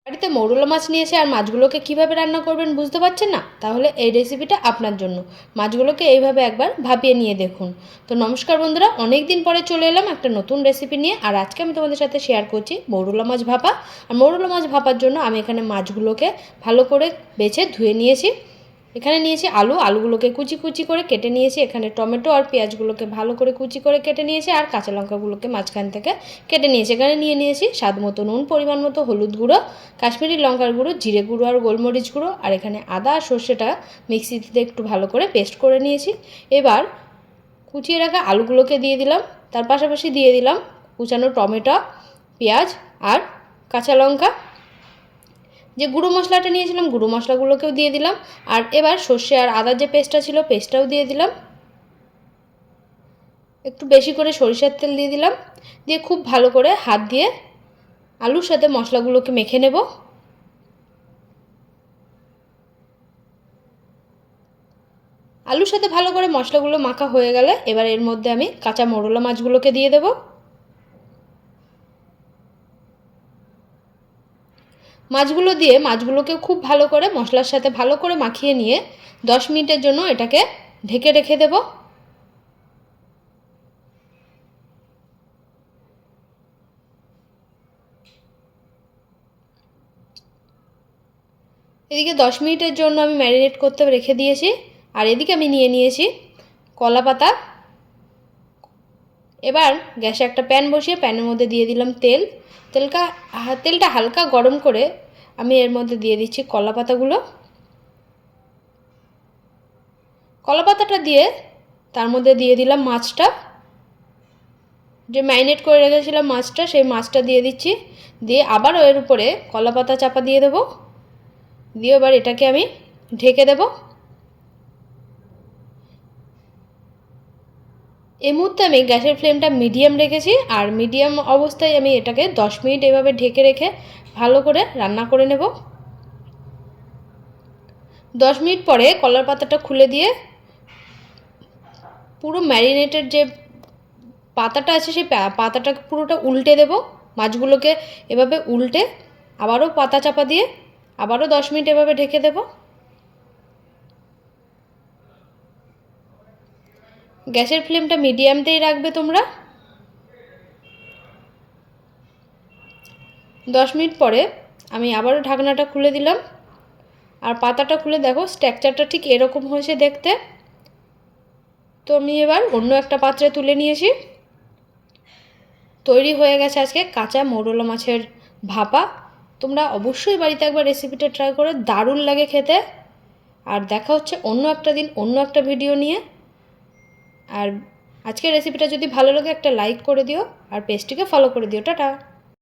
বাড়িতে মৌরলা মাছ নিয়ে এসে আর মাছগুলোকে কীভাবে রান্না করবেন বুঝতে পারছেন না? তাহলে এই রেসিপিটা আপনার জন্য। মাছগুলোকে এইভাবে একবার ভাপিয়ে নিয়ে দেখুন। তো নমস্কার বন্ধুরা, অনেক দিন পরে চলে এলাম একটা নতুন রেসিপি নিয়ে। আর আজকে আমি তোমাদের সাথে শেয়ার করছি মৌরলা মাছ ভাপা। আর মৌরলা মাছ ভাপার জন্য আমি এখানে মাছগুলোকে ভালো করে বেছে ধুয়ে নিয়েছি। এখানে নিয়েছি আলুগুলোকে কুচি কুচি করে কেটে নিয়েছি। এখানে টমেটো আর পেঁয়াজগুলোকে ভালো করে কুচি করে কেটে নিয়েছি। আর কাঁচা লঙ্কাগুলোকে মাঝখান থেকে কেটে নিয়েছি। এখানে নিয়েছি স্বাদ মতো নুন, পরিমাণ মতো হলুদ গুঁড়ো, কাশ্মীরি লঙ্কার গুঁড়ো, জিরে গুঁড়ো আর গোলমরিচ গুঁড়ো। আর এখানে আদা আর সর্ষেটা মিক্সিতে একটু ভালো করে পেস্ট করে নিয়েছি। এবার কুচিয়ে রাখা আলুগুলোকে দিয়ে দিলাম। তার পাশাপাশি দিয়ে দিলাম কুচানো টমেটো, পেঁয়াজ আর কাঁচা লঙ্কা। যে গুঁড়ো মশলাটা নিয়েছিলাম গুঁড়ো মশলাগুলোকেও দিয়ে দিলাম। আর এবার সর্ষে আর আদার যে পেস্টটা ছিল পেস্টটাও দিয়ে দিলাম। একটু বেশি করে সরিষার তেল দিয়ে দিলাম। দিয়ে খুব ভালো করে হাত দিয়ে আলুর সাথে মশলাগুলোকে মেখে নেব। আলুর সাথে ভালো করে মশলাগুলো মাখা হয়ে গেলে এবার এর মধ্যে আমি কাঁচা মৌরলা মাছগুলোকে দিয়ে দেব। মাছগুলো দিয়ে মাছগুলোকেও খুব ভালো করে মশলার সাথে ভালো করে মাখিয়ে নিয়ে 10 মিনিটের জন্য এটাকে ঢেকে রেখে দেব। এদিকে 10 মিনিটের জন্য আমি ম্যারিনেট করতে রেখে দিয়েছি। আর এদিকে আমি নিয়ে নিয়েছি কলা পাতা। এবার গ্যাসে একটা প্যান বসিয়ে প্যানের মধ্যে দিয়ে দিলাম তেলটা হালকা গরম করে আমি এর মধ্যে দিয়ে দিচ্ছি কলা পাতাগুলো। কলা পাতাটা দিয়ে তার মধ্যে দিয়ে দিলাম মাছটা, যে ম্যারিনেট করে রেখেছিলাম মাছটা, সেই মাছটা দিয়ে দিচ্ছি। দিয়ে আবারও এর উপরে কলা পাতা চাপা দিয়ে দেবো। দিয়ে এবার এটাকে আমি ঢেকে দেব। এই মুহূর্তে আমি গ্যাসের ফ্লেমটা মিডিয়াম রেখেছি। আর মিডিয়াম অবস্থায় আমি এটাকে 10 মিনিট এভাবে ঢেকে রেখে ভালো করে রান্না করে নেব। 10 মিনিট পরে কলার পাতাটা খুলে দিয়ে পুরো ম্যারিনেটের যে পাতাটা আছে সেই পাতাটা পুরোটা উল্টে দেব। মাছগুলোকে এভাবে উল্টে আবারও পাতা চাপা দিয়ে আবারও 10 মিনিট এভাবে ঢেকে দেব। গ্যাসের ফ্লেমটা মিডিয়ামতেই রাখবে তোমরা। 10 মিনিট পরে আমি আবারও ঢাকনাটা খুলে দিলাম। আর পাতাটা খুলে দেখো স্ট্রাকচারটা ঠিক এরকম হয়েছে দেখতে। তো আমি এবার অন্য একটা পাত্রে তুলে নিয়েছি। তৈরি হয়ে গেছে আজকে কাঁচা মৌরলা মাছের ভাপা। তোমরা অবশ্যই বাড়িতে একবার রেসিপিটা ট্রাই করে, দারুণ লাগে খেতে। আর দেখা হচ্ছে অন্য একটা দিন অন্য একটা ভিডিও নিয়ে। আর আজকের রেসিপিটা যদি ভালো লাগে একটা লাইক করে দিও আর পেজটিকে ফলো করে দিও। টাটা।